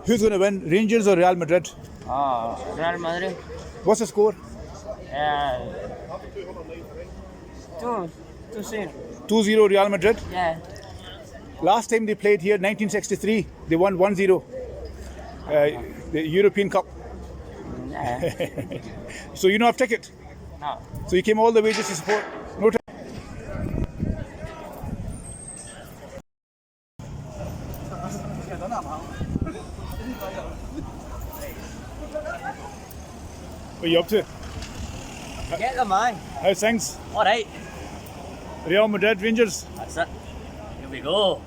Who's going to win, Rangers or Real Madrid? Real Madrid. What's the score? 2-0. 2-0 Real Madrid. Yeah. Last time they played here, 1963, they won 1-0. The European Cup. Yeah. So you don't have ticket? No. So you came all the way just to support? No ticket. What are you up to? Get them, man. How's things? All right. Real Madrid, Rangers. That's it. Here we go.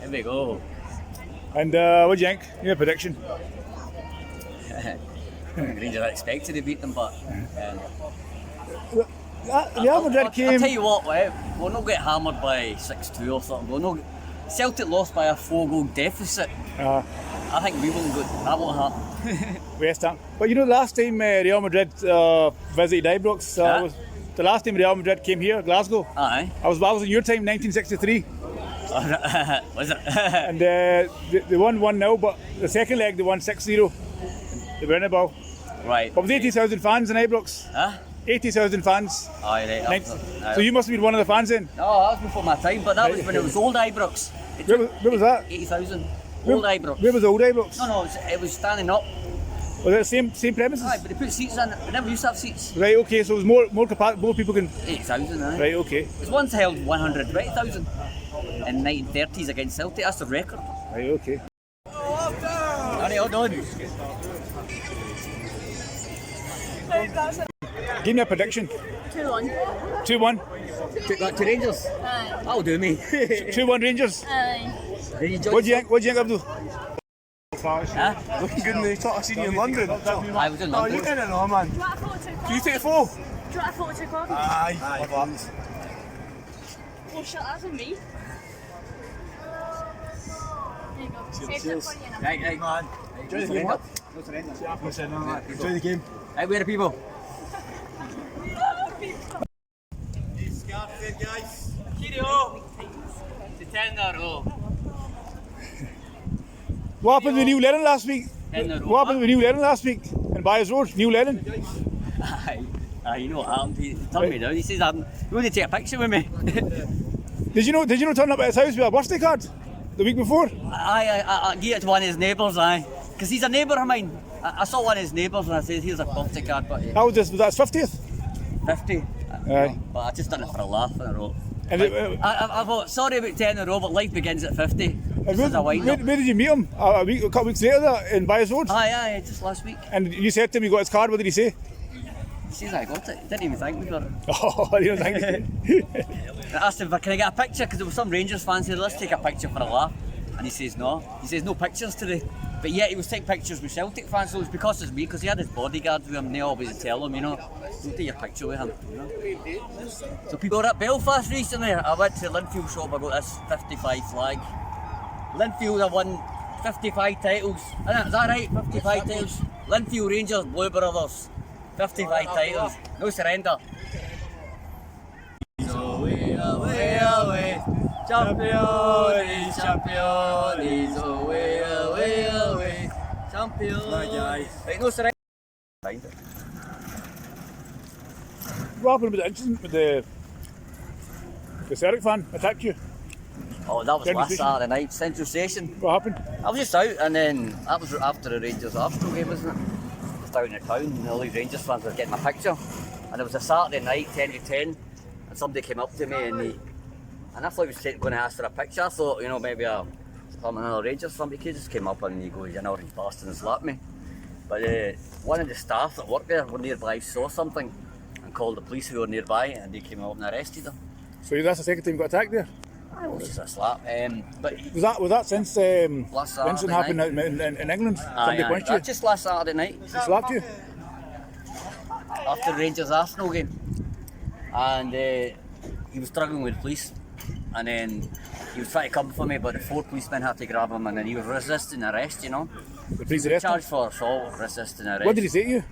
Here we go. And what do you think? Your prediction? Rangers are expected to beat them, but Real Madrid came. I'll tell you what, we'll not get hammered by 6-2 or something. We'll not. Celtic lost by a 4-goal deficit. I think we won't go. That won't happen. West Ham. But you know, last time Real Madrid visited Ibrox, was the last time Real Madrid came here, Glasgow. Aye. I was in your time, 1963. Was it? And they won 1-0, but the second leg they won 6-0. The Bernabeu. Right. But it was 80,000 fans in Ibrox. Huh? 80,000 fans. Aye, right. So you must have been one of the fans then? No, that was before my time, but that was when it was old Ibrox. Where was that? 80,000. Old Ibrox. Where was the old Ibrox? No, it was standing up. Was it the same premises? Aye, but they put seats in. They never used to have seats. Right, okay, so it was more capacity, more people can... 80,000, aye. Right, okay. It was once held 120,000 in 1930s against Celtic. That's the record. Right, okay. Alright, hold on. Give me a prediction. 2-1. 2-1. Take that to Rangers. Aye. That'll do me. 2-1 Rangers. Aye. What do you think, Abdul? Huh? Looking good in the top. I seen you in London. I was in No, you London. didn't know, man. Do you want a photo Can card? you take a photo? Do you want a photo card? Aye. Oh shit, that's on me. There you go. Saved it for you now. Right, man. Enjoy the game, man. No surrender. Enjoy the game. Right, where are people? guys. Cheerio. To 10 in a row. What happened with New Lennon last week? 10 in a row. What happened with New Lennon last week? In Byers Road, New Lennon. Aye, you know what happened? He turned me down. He says, "You want to take a picture with me?" Did you know turn up at his house with a birthday card the week before? I gave it to one of his neighbours, aye. Because he's a neighbour of mine. I saw one of his neighbours and I said, "Here's a birthday card." But How was this? Was that his 50th? 50. Aye. But I just done it for a laugh and a row. And I thought, sorry about 10 in a row, but life begins at 50. This is a wind where up. did you meet him? A couple of weeks later in Byers Road? Aye, just last week. And you said to him you got his card, what did he say? He says I got it. He didn't even thank me for it. Oh, I don't think I asked him, can I get a picture? Because there were some Rangers fans here, let's take a picture for a laugh. And he says no. He says no pictures today. But yet he was taking pictures with Celtic fans, so it was because it's me, because he had his bodyguard with him, and they always tell him, don't take your picture with him. So people were at Belfast recently. I went to Linfield shop, I got this 55 flag. Linfield have won 55 titles. Is that right? 55 titles. Linfield Rangers, Blue Brothers. 55 titles. No surrender. Away, away, away. Champions, champions, away, away, away. Champions. Right, no surrender. What happened with the incident with the Celtic fan attacked you? Oh, that was Central last Station? Saturday night, Central Station. What happened? I was just out, and then that was after the Rangers Arsenal game, wasn't it? Just out in the town, and all these Rangers fans were getting my picture. And it was a Saturday night, 10 to 10, and somebody came up to me, and I thought he was going to ask for a picture. I thought, maybe I'm another Rangers fan, but he just came up and he goes, "You're an orange bastard," and slapped me. But one of the staff that worked there were nearby, saw something, and called the police who were nearby, and they came up and arrested him. So that's the second time you got attacked there? It was just a slap. But Was that since Last the incident Saturday happened night. in England? Somebody punched you? Just last Saturday night. He slapped you? After the Rangers Arsenal game, and he was struggling with the police, and then he was trying to come for me, but the 4 policemen had to grab him, and then he was resisting arrest. The police arrested him? Charged for assault, resisting arrest. What did he say to you?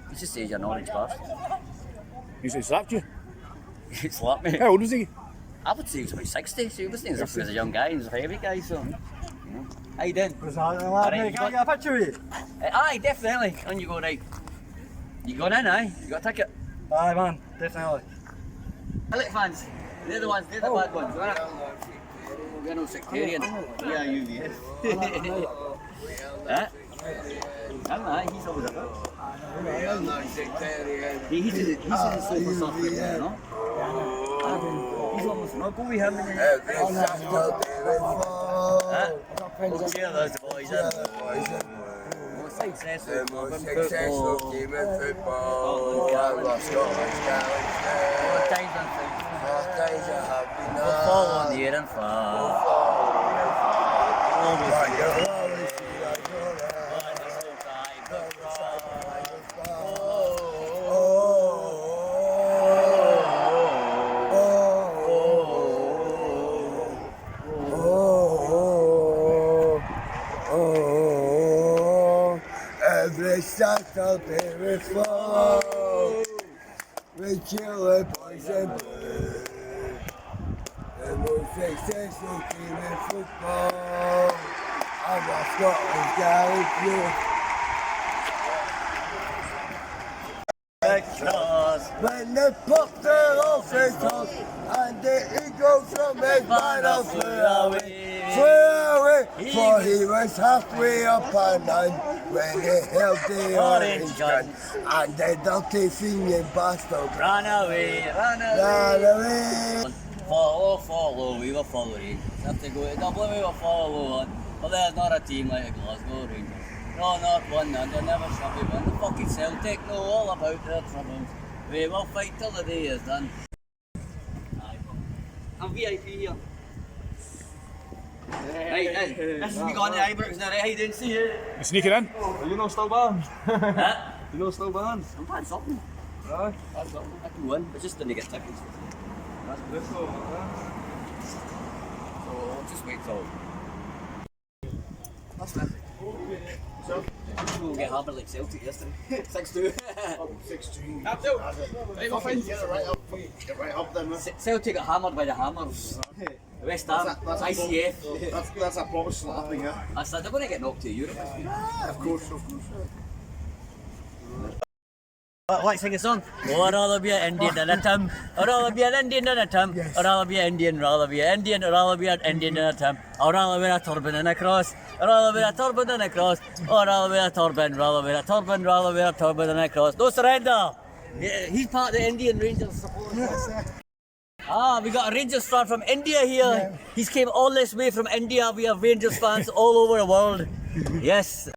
He just said, "You're an orange bastard." He said he slapped you? He slapped me. How old was he? I would say he was about 60, so he wasn't as if he was a young guy, he was a heavy guy, so. How you doing? What's that, lad? Alright, Mate, you can I get a picture with you? Aye, definitely. On you go, right. You going in, aye? You got a ticket? Aye, man, definitely. Celtic fans. They're the ones, they're the bad ones. We're no sectarian. Yeah, you, yes. Huh? Aye, he's always a bit. He's in the silver soft drink, you know? He's almost not. Go with him. We'll cheer those boys in. Most successful team in football. What times and things. We'll fall on the air and fall. Every shot out there is full. We kill the boys and blue. The most successful team in football. I'm a Scotland Galley when they pop their off his top and the eagle from his banner flew away, for he was halfway up and down when he held the orange gun and the dirty finger bastard Run away. ran away. Follow, we will follow you. If they go to Dublin, we will follow on. But there's not a team like the Glasgow Rangers. No, not one, and there never shall be one. The fucking Celtic know all about their troubles. We will fight till the day is done. I'm VIP here. Right, this is me going to Ibrox now, right? How you doing? See you. You sneaking in? Are you not still banned? Huh? You not still banned? I'm playing something. Aye. I can win, but just didn't get tickets. That's good though, man. So I'll just wait till. That's it. We'll get hammered like Celtic yesterday. 6-2. 6-3. ABDUL. Right, my friend. Get right up then, man. Celtic got hammered by the Hammers. West Ham, ICF. That's a proper slapping, yeah. I said they're going to get knocked to Europe. Of course. Let's sing a song. Or rather be an Indian than a Tim. Or rather be an Indian than a Tim. Or rather be an Indian, rather be an Indian, or rather be an Indian than a Tim. Or rather wear a turban and a cross. Or rather wear a turban and a cross. Or rather wear a turban, rather wear a turban, rather wear a turban and a cross. No surrender. Yeah, he's part of the Indian Rangers support. We got a Rangers fan from India here. Yeah. He's came all this way from India. We have Rangers fans all over the world. Yes.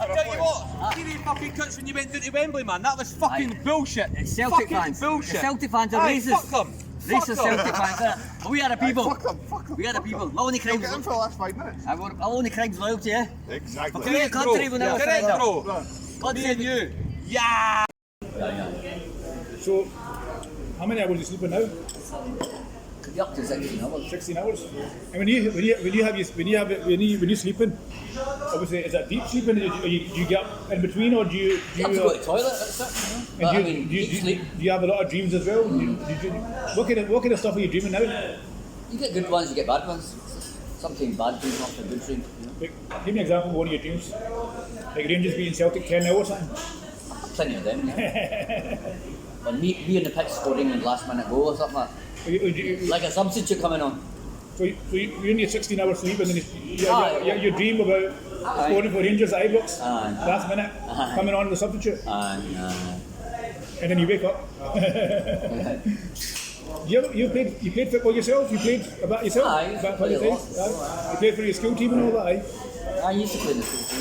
I tell you what, see these fucking cunts when you went down to Wembley, man. That was fucking bullshit. It's Celtic fucking fans. bullshit. The Celtic fans are racist. Fuck them. Racist Celtic fans. But we are the people. Fuck them. We are the people. My only crime is Get in for the last 5 minutes. our only crime's loyalty, yeah? Exactly. Fucking the country will never Correct, surrender. bro. God Me save and you. you. Yeah. So, how many hours are you sleeping now? Could be up to 16 hours. 16 hours. And when you sleeping, obviously, is that deep sleeping? Do you get up in between, or do you? You have to go to the toilet, that's it. And But I mean, deep sleep. do you have a lot of dreams as well? What kind of stuff are you dreaming now? You get good ones, you get bad ones. Sometimes bad dreams after good dreams. You know? Like, give me an example of one of your dreams. Like Rangers being Celtic 10-0 or something. Plenty of them, yeah. Or me in the pitch scoring in the last minute goal or something like that. Like a substitute coming on. So you're in your 16-hour sleep and then you dream about Aye. scoring for Rangers at Ibrox Aye. last minute, Aye. coming on the substitute, And and then you wake up. You played football yourself? You played a bit yourself? Aye, I used to Back play a days? lot. Aye. You played for your school team and all that, aye? I used to play in the school team.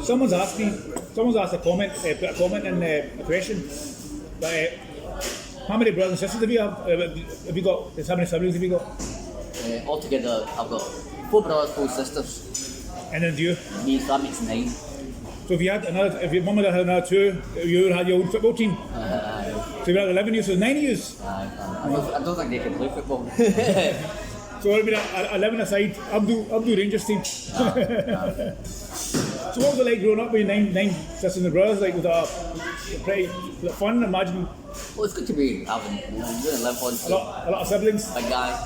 Someone's asked a comment, put a comment in a question. But, how many brothers and sisters have you got? How many siblings have you got? Altogether, I've got 4 brothers, 4 sisters. And then do you? Me, so that makes 9. So if your mum had another 2, you would have had your own football team. So you had 11 years, so 9 years. I don't think they can play football. So it would be 11 aside, Abdul Rangers team. So what was it like growing up with 9 sisters and brothers? Like, was pretty fun, imagine Well, it's good to be having, you know, you're gonna live on a lot of siblings. big guy.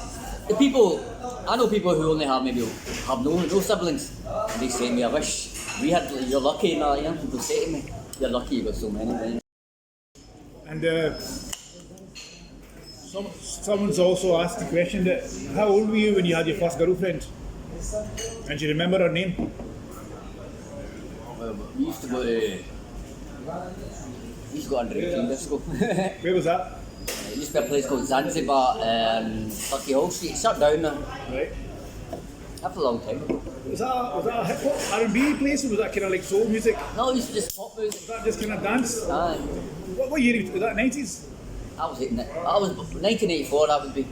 The people, I know people who only have no siblings, and they say to me, I wish we had, you're lucky, and all, you know, people say to me, you're lucky you got so many. And someone's also asked the question that how old were you when you had your first girlfriend? And do you remember her name? We used to go to under 18 disco. Where was that? It used to be a place called Zanzibar Lucky Hall Street. It shut down now. Right. After a long time. Was that a hip hop R&B place, or was that kind of like soul music? No, it used to just pop music. Was that just kind of dance? Aye. What year was that? 90s? I was 1984. That would be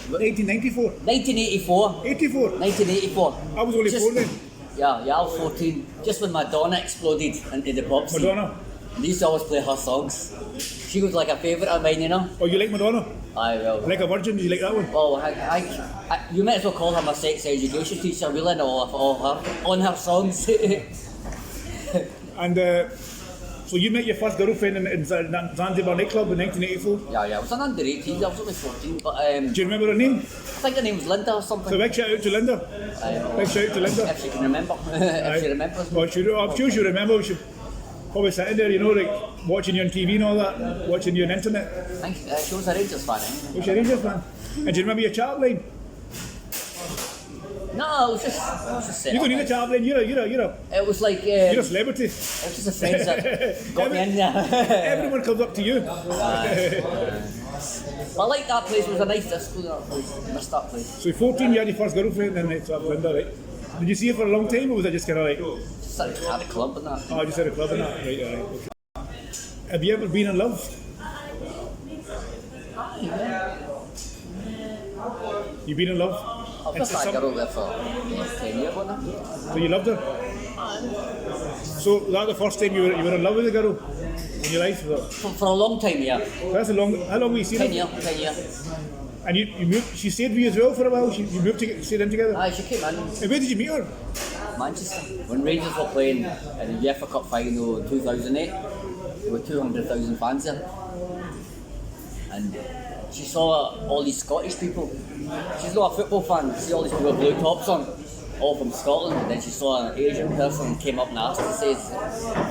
1994? 1984. 84? 1984. I was only 4 then. Yeah, I was 14. Just when Madonna exploded into the pop scene. Madonna? They used to always play her songs. She was like a favourite of mine, you know. Oh, you like Madonna? Aye, well. Like a virgin, you like that one? Oh, you might as well call her my sex education teacher. We learned on her songs. And so you met your first girlfriend in Zanzibar nightclub in 1984? Yeah, I was an under 18, I was only 14, but Do you remember her name? I think her name was Linda or something. So big shout out to Linda. Big shout out to Linda. If she can remember. If she remembers me. Well, I'm sure she'll remember. She'll probably sitting there, you know, like watching you on TV and all that, watching you on internet. I think she was a Rangers fan, eh? What's your Rangers fan? And do you remember your chat line? No, it was just set You don't up, need a like. chat line, you're a It was like, you're a celebrity. it was just a friend that got me in there. Everyone comes up to you. But I like that place, it was a nice disco, that place. I missed that place. So 14, you had your first girlfriend, and it's Linda, right? Did you see her for a long time, or was it just kind of like, Just at a club and that. oh, just at a club and that? Right, okay. Have you ever been in love? You've been in love? I've just had a girl there for 10 years, wasn't I? So you loved her? So was that the first time you were in love with a girl in your life? For a long time, yeah. That's a long. How long were you seen her? 10 years. And you moved. She stayed with you as well for a while. You moved to stayed in together. Aye, she came in And where did you meet her? Manchester. When Rangers were playing in the UEFA Cup final in 2008, there were 200,000 fans there. And she saw all these Scottish people. She's not a football fan, she saw all these people with blue tops on, all from Scotland. And then she saw an Asian person and came up and asked her and says,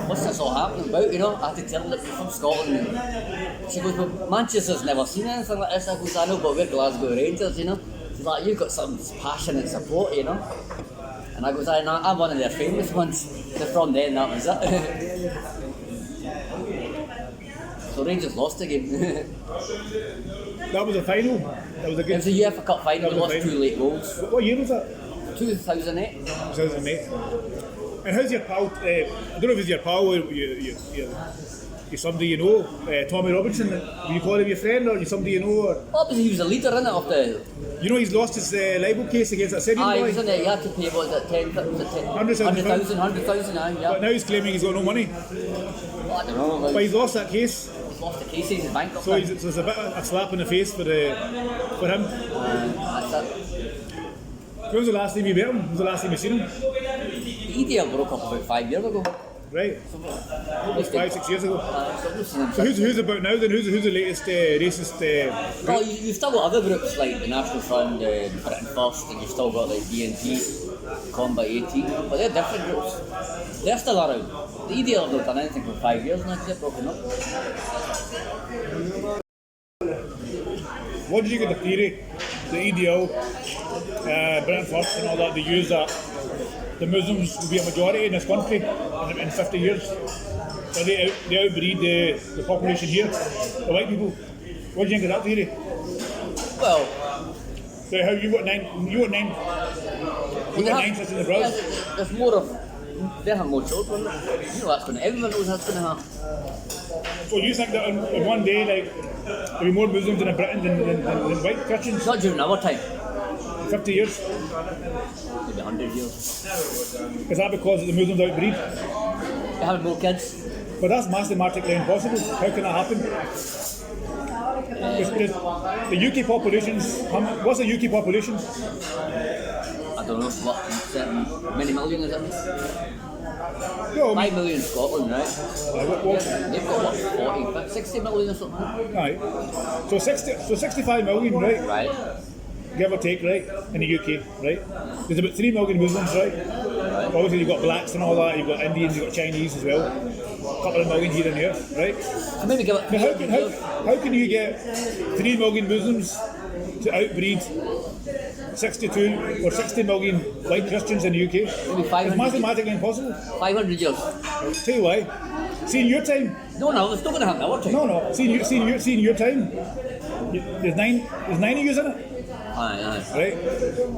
what's this all happening about, you know? I had to tell her that we're from Scotland. And she goes, well, Manchester's never seen anything like this. I goes, I know, but we're Glasgow Rangers, you know? She's like, you've got some passion and support, you know? And I goes, I'm one of their famous ones. So from then, that was it. So Rangers lost the game. That was a final. That was a It good. was a UEFA Cup final, we That was lost a final. 2 late goals. What year was that? 2008. 2008. And how's your pal? I don't know if it's your pal or you're somebody you know. Tommy Robinson. Do you call him your friend or you somebody you know? Or, Obviously, he was the leader in it of the. you know he's lost his libel case against that Syrian He boy. was in it, he had to pay, what was it, 10, was it 10? 100,000. 100,000, aye, yeah. But now he's claiming he's got no money. Well, I don't know, But he's lost that case. he's lost the case, he's bankrupt. So it's a bit of a slap in the face for him. That's it. When was the last time you met him? When was the last time you seen him? EDL broke up about 5 years ago. Right. At 5-6 years ago. So I've not seen him So since. who's about now then? Who's the latest racist Well, you've still got other groups like the National Front, Britain First, and you've still got like DNP, Combat 18, but they're different groups. They're still around. The EDL have not done anything for 5 years now, they're broken up. What did you get the theory? The EDL, Britain First and all that, they use that the Muslims will be a majority in this country in 50 years. So they outbreed the population here, the white people. What do you think of that theory? Well, So how you got nine sisters and brothers? yeah, there's more of. They have more children. You know that's going to. Everyone knows that's going to happen. So you think that in one day, like, there'll be more Muslims in Britain than white Christians? Not during our time. 50 years? Maybe 100 years. Is that because the Muslims outbreed? They have more kids. But that's mathematically impossible. How can that happen? The UK population's, what's the UK population? I don't know what, many million is it? No, 5 million Scotland, right? what, They've got what, 40, 60 million or something? right. So 65 million, right? Right. Give or take, right? In the UK, right? There's about 3 million Muslims, right? Obviously you've got blacks and all that, you've got Indians, you've got Chinese as well. A couple of million here and there, right? So maybe give it. Now how can you get 3 million Muslims to outbreed 62 or 60 million white Christians in the UK? Maybe 500. It's mathematically impossible. 500 years. Tell you why. See in your time. No, it's not going to happen our time. No. See in your time. There's 9 of yous in it. Aye. Right?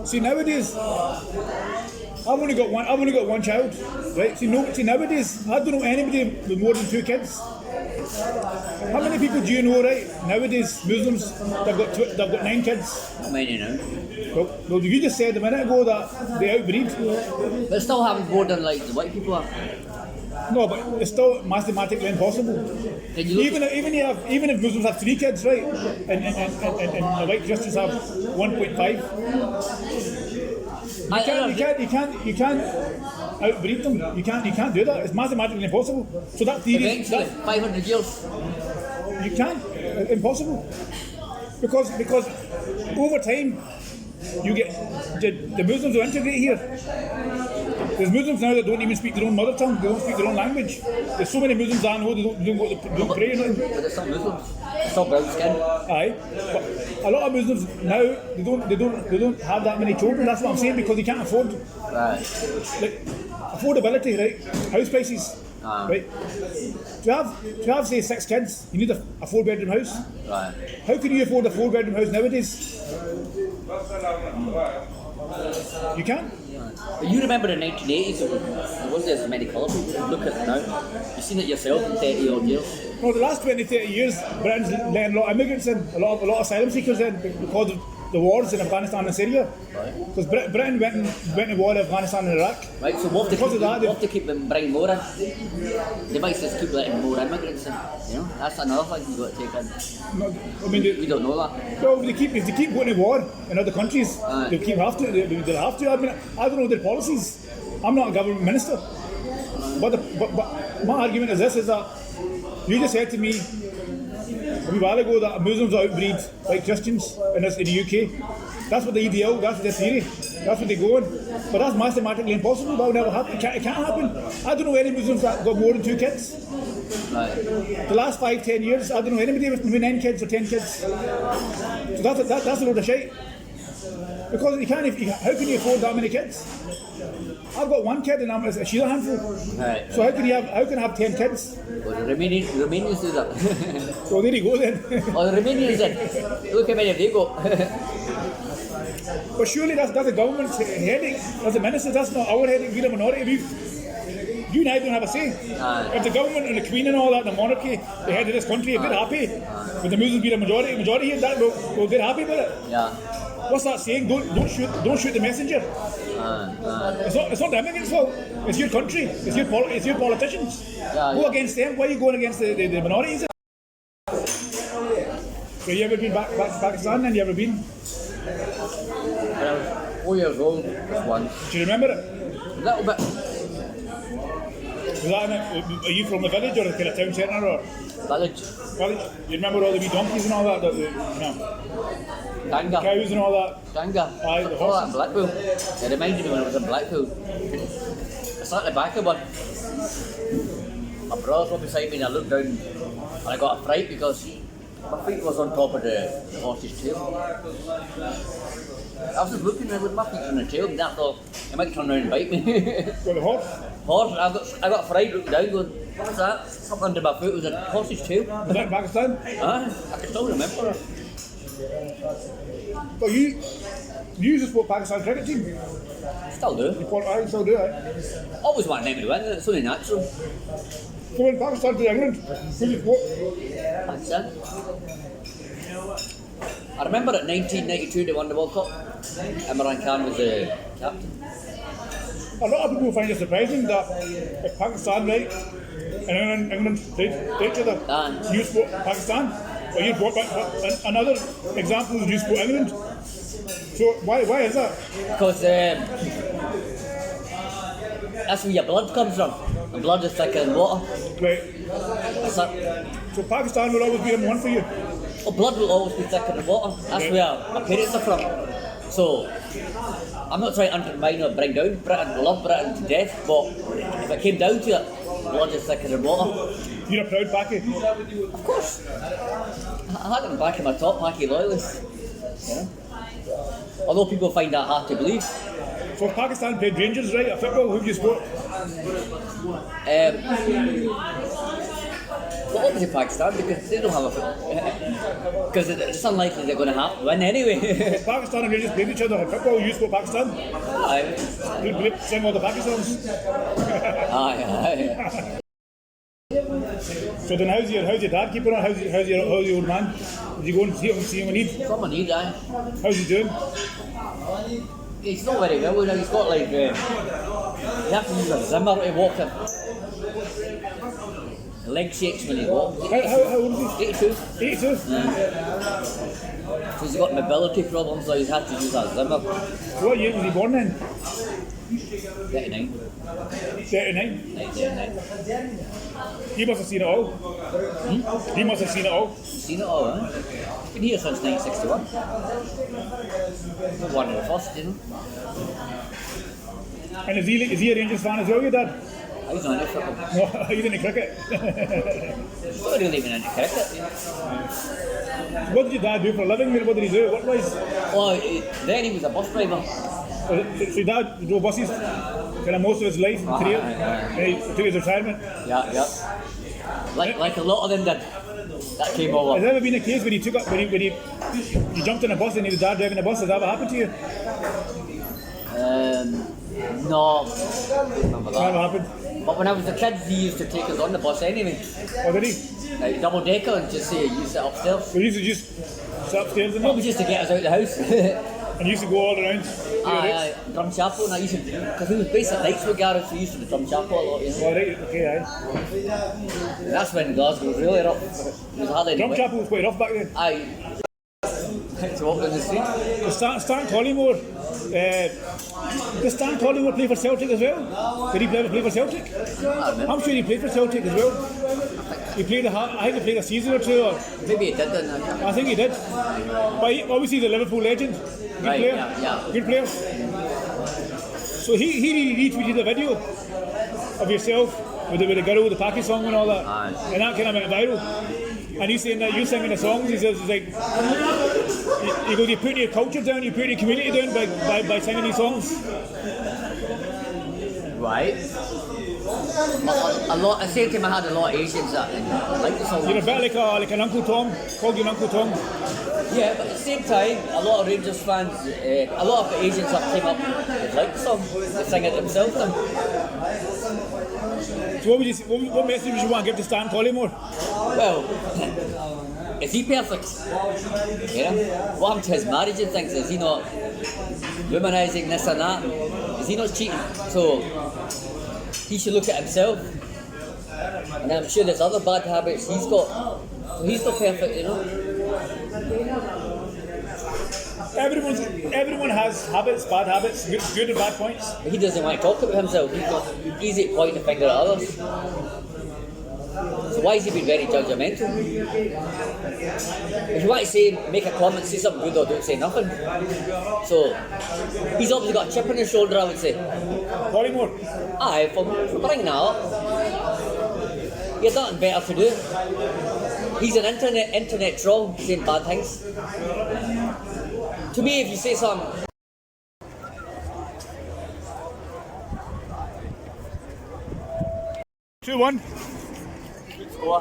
See nowadays, I've only got one child, right? See nowadays, I don't know anybody with more than 2 kids. How many people do you know, right? Nowadays, Muslims, they've got 9 kids. Not many now. Well, you just said a minute ago that they outbreed. But still having more than like the white people are. No, but it's still mathematically impossible. Even if Muslims have 3 kids, right, and the white Christians have 1.5, you can't outbreed them. You can't do that. It's mathematically impossible. So that theory, Eventually, 500 years. you can't. Impossible. Because over time, you get the Muslims will integrate here. There's Muslims now that don't even speak their own mother tongue, they don't speak their own language. There's so many Muslims I know they don't pray or nothing. But they're still Muslims. They're still brown skin. Aye. But a lot of Muslims now they don't have that many children, that's what I'm saying, because they can't afford Right. like affordability, right? House prices. Right? To have say 6 kids, you need a 4-bedroom house. Right. How can you afford a 4-bedroom house nowadays? You can't. But you remember the 1980s, there wasn't as many colours. Look at it now. You've seen it yourself in 30 odd years. No, the last 20, 30 years, Britain's letting a lot of immigrants in, a lot of asylum seekers in because of the wars in Afghanistan and Syria. Because Britain went to war in Afghanistan and Iraq. Right, so we'll have to keep them bring more in. They might just keep letting more immigrants in. You know, that's another thing you've got to take in. No, I mean, We don't know that. well, if they keep going to war in other countries, they'll have to. I mean, I don't know their policies. I'm not a government minister. But my argument is this: is that you just said to me a wee while ago that Muslims outbreed white Christians in the UK. That's what the ideal, that's the theory, that's what they go on. But that's mathematically impossible, that will never happen, it can't happen. I don't know any Muslims that got more than 2 kids. Right. The last 5-10 years, I don't know anybody with 9 kids or 10 kids. So that's a load of shit. Because how can you afford that many kids? I've got 1 kid and she's a handful. Right. So how can I have 10 kids? Well, the Romanians do that. So there you go then. Oh, the Romanians then. Look how many have they got. But surely that's the government's headache. As the ministers, that's not our headache. We're a minority. You and I don't have a say. If the government and the Queen and all that, the monarchy, the head of this country, if they're happy with the Muslims being a majority here, that well, they're happy with it. Yeah. What's that saying? Don't shoot the messenger. It's not the immigrants' fault. It's your country. It's your politicians. Go against them. Why are you going against the minorities? So you ever been back to Pakistan? Then you ever been? When I was 4 years old, just once. Do you remember it? A little bit. Was that are you from the village or a kind of town centre or Village. village? You remember all the wee donkeys and all that? Danga. Cows and all that? Danga. Aye, the all that horses. in Blackpool. It reminded me when I was in Blackpool. I sat at the back of one. My brother was beside me and I looked down and I got a fright because my feet was on top of the horse's tail. I was just looking and with my feet on the tail and I thought, he might turn around and bite me. Well, the horse? Horse, I got fright looking down going, what's that? Something under my foot was a horse's tail. Was that in Pakistan? I can still remember it. But you used to support Pakistan cricket team? Still do. You still do, eh? Always want them to win, it's only natural. So when Pakistan to England, who you support? That's it. I remember at 1992 they won the World Cup. Imran Khan was the captain. A lot of people find it surprising that if Pakistan, right, and England played each other, you support Pakistan, or you support another example is you support England. So why is that? Because that's where your blood comes from. The blood is thicker than water. Right. That's it. So Pakistan will always be number one for you. Well, blood will always be thicker than water. That's where my parents are from. So, I'm not trying to undermine or bring down Britain. I love Britain to death, but if it came down to it, blood is thicker than water. You're a proud Paki. Of course. I had it in the back of my top, Paki loyalist. You know? Although people find that hard to believe. So Pakistan played Rangers, right? A football, who do you support? Well, obviously Pakistan, because they don't have a football. Because it's unlikely they're going to win anyway. Pakistan and Rangers played each other in football, you support Pakistan? Aye. You sing all the Paki songs. Aye. So then how's your dad keeping on? How's your old man? Did you go and see him in need? Someone need, aye. How's he doing? He's not very well, you know, he's got like, you have to use a Zimmer to walk him. The leg shakes when he walks. How old is he? 82. 82? Yeah. So he's got mobility problems, so he's had to use a Zimmer. What year was he born then? 39. 39? 39. He must have seen it all. He must have seen it all. Seen it all, huh? Been here since 1961. One of the first, you know. And is he a Rangers fan as well, your dad? He's not into football. No, he's into cricket. He's not really even into cricket. You know. What did your dad do for a living? What did he do? What was? Well, then he was a bus driver. So your dad drove buses kind of most of his life and career, until his retirement. Yeah. Like a lot of them did. That came over. Has there ever been a case when he took up when he jumped in a bus and he was dad driving a bus? Has that ever happened to you? No. Remember that. Never happened. But when I was a kid, he used to take us on the bus anyway. Oh, did he? Like double decker and just say you sit upstairs. So he used to just sit upstairs and It was just to get us out of the house. and used to go all around. Aye, drum chapel, and I used to, because it was based at Knightswood Garage, so we used to do drum chapel a lot, you know. Oh, right, okay, aye. And that's when Glasgow was really rough. It was hardly Drum chapel was quite rough back then. Aye. To walk down the street. Stan Collymore, does Stan Collymore play for Celtic as well? Did he play for Celtic? I'm sure he played for Celtic as well. He played I think he played a season or two. Or, Maybe he did, didn't he? I think he did. But obviously he's a Liverpool legend. Good Right, player. yeah. Good player. So he retweeted a video of yourself with the girl with the Paki song and all that. Aye. And that kind of went viral. And he's saying that you singing the songs, he says, it's like, you go, you're putting your culture down, you're putting your community down by singing these songs. Right. A lot. At the same time, I had a lot of Asians that liked the song. You're a bit like an Uncle Tom, called you an Uncle Tom. Yeah, but at the same time, a lot of Rangers fans, a lot of the Asians that came up liked the song. They sing it themselves then. So what message would you want to give to Stan Collymore? Well, is he perfect? You know? What happened to his marriage and things? Is he not womanising this and that? Is he not cheating? So he should look at himself. And I'm sure there's other bad habits he's got. So he's not perfect, you know? Everyone has habits, bad habits, good and bad points. But he doesn't want to talk about himself. He's got easy to point the finger at others. So why has he been very judgmental? If you want to say, make a comment, say something good or don't say nothing. So he's obviously got a chip on his shoulder, I would say. Collymore. Aye, for bringing that up. He had nothing better to do. He's an internet troll saying bad things. To me, if you say something. 2-1.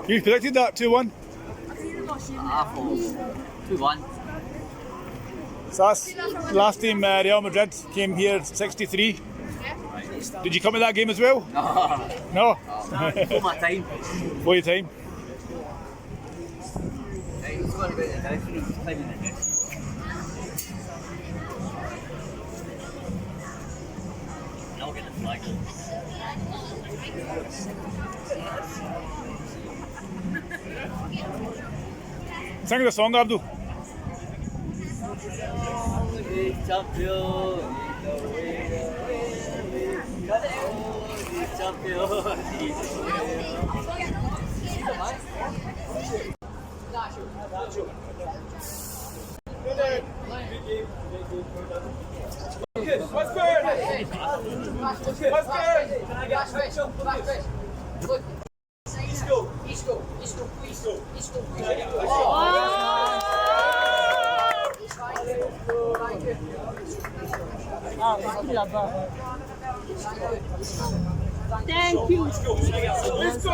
You predicted that 2-1. Apples. 2-1. So that's the last time Real Madrid came here 63. Did you come to that game as well? No. For my time. For your time. He's going to be the direction of climbing the desk. I'll get the flag. Sing the song, Abdul. Champion. Thank you. Let's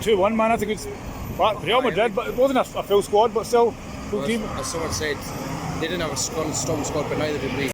Two 2-1, man. That's a good back. Real Madrid, but it wasn't a full squad, but still full team. As someone said, they didn't have a strong squad, but neither did we.